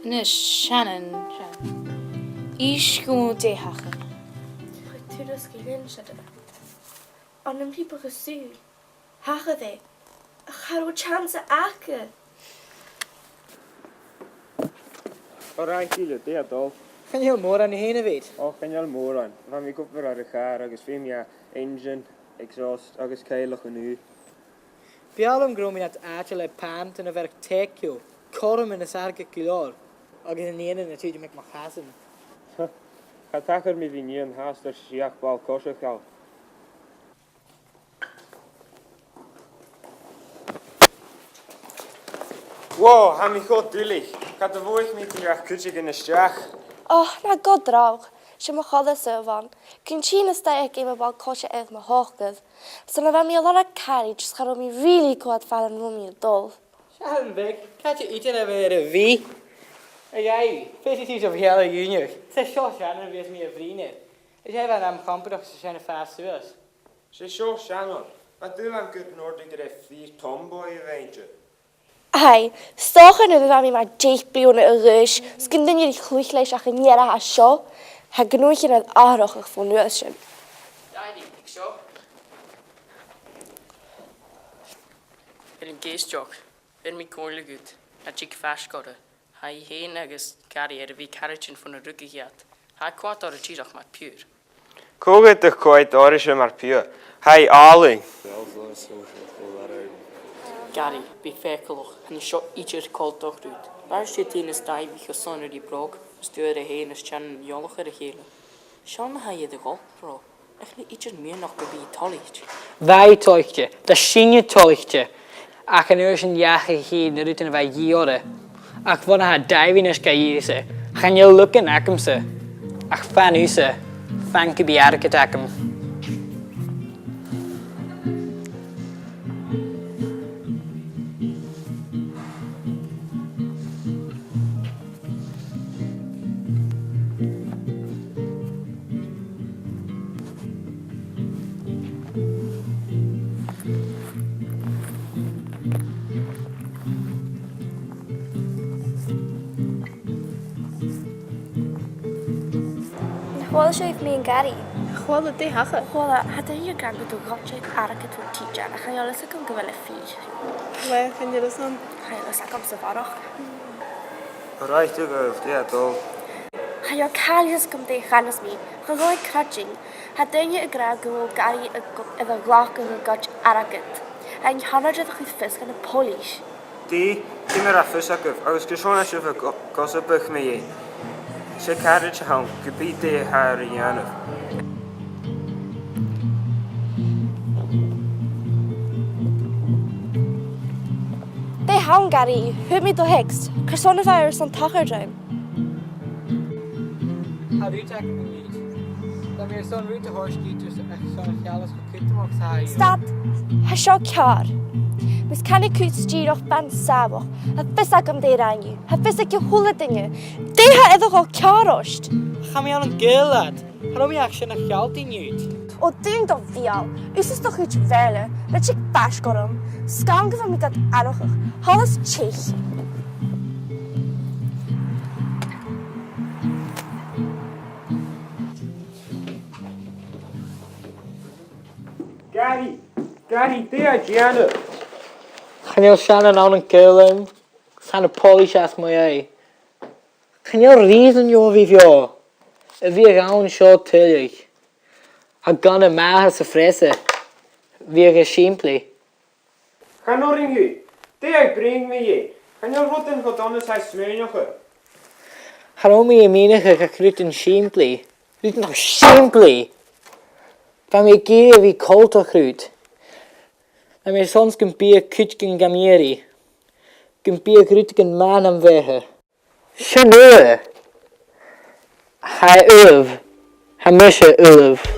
Na Shannon. Ísgún de hacha. Tu dus geen zitten. Aan een people gesu. Hacha de. Charo chance ake. Alright, Dìleas, det dol. Gaan je môre aan die heen weet? Kan jy al môre aan. Van my kop vir haar gaar, agus FilmG engine, exhaust, agus keilig en nu. Bialum gromi at aatje pant en een werk tekio. Korm in een sarke kiloor. Agus in ene natuurlijk met mijn gazen. Ga tacher mi vi nie en haast er siach bal kosher gauw. Wow, ha mi god Dìleas. Ga de woord met die weg kutsig in de straag. Oh, na god draag. Ze mag alles zo van. Kun China sta ik even bal kosher uit mijn hoogte. So na we a lot of carriage, scharo mi really quite fallen room je dol. Schaam weg. Gaat je eten weer een wie? En jij, weet je iets over hele junior? Het is zo Shannon wees meer vrienden. En jij bent aan kampen dat ze zijn vast was. Ze zo Shannon. Wat doe aan good noord ik er 4 tomboy eentje. Ai, stochen nu we maar jeep bloene rush. Skinden jullie gloeilees ach in jaren haar show. Ha genoeg het aardig voor nussen. Ja, ik zo. In een geestjok, in mijn koorlijk goed, dat ik vastgode. Hij heen agus carrière wie carriage van de ruggen gaat. Hij kwart door het chidach met puur. Koget de kwijt orische maar puur. Hij aling. Gary, bij verkeloch, en de shot ietsje koud toch doet. Waar zit in de stijf wie gezonder die brok, stuurde heen is Shannon jollige de gele. Shannon hij je de gol, bro. Echt niet ietsje meer nog bij tolletje. Wij tochtje, dat schien je tochtje. Ach, en er een jaar gegeven, dat en wij jaren. Ach, wat een dijvinus kan je ze. Gaan je lukken naar hem ze. Ach, van u ze. Van kebiarke takem. Wel zo heeft me een Gary. Chwal de hacha. Wel, had je gang door gotje aardig het voor teacher. Dan ga je alles ook een geweldig fiets. Waar vind je dat dan? Ga je alles ook op z'n vardag. Alright, du gehst, der dol. Ga je kalies komt tegen gaan als me. Gewoon crutching. Had je een graag gewoon Gary en een glak en een gotje aardig het. En je had het goed vis en een polish. Die me af fusak af. Agus geschoen as je voor gossipig me je. Ze carriage hang, gebied de haar jaren. De hang Gary, hut me door hekst. Coronavirus on tacherduim. Had u takem niet? Dan weer zo'n route hoorskiet, dus echt zo'n alles gekut mag zijn. Stop. Ha sjo kjar. Mis kan ik uit stuur of ban sabach. Ha fisak om de ranju. Ha fisak je hule dingen. De ha edder al kjarost. Ga me al een geel laat. Waarom je actie naar geld in niet? O ding toch veel. Is het toch iets verle. Dat ik bash korum. Skanken van met dat aardig. Alles chich. Gary, der jaren. Gaan je Shannon aan een keulen? Gaan de polish als mij. Gaan je reason joh wie jou? We gaan zo terug. Hij kan een maag ze fressen. We simpel. Ga nog ring u. Der bring me je. Kan je rotten wat anders hij smeuigen. Waarom je menige gekruten simpel? Dit nog simpel. Van me keren wie kolter groeit. En me soms kan bier kutken gamieri. Kan bier krutken man am wege. Chaneur. Hij ulv. Hij misje ulv.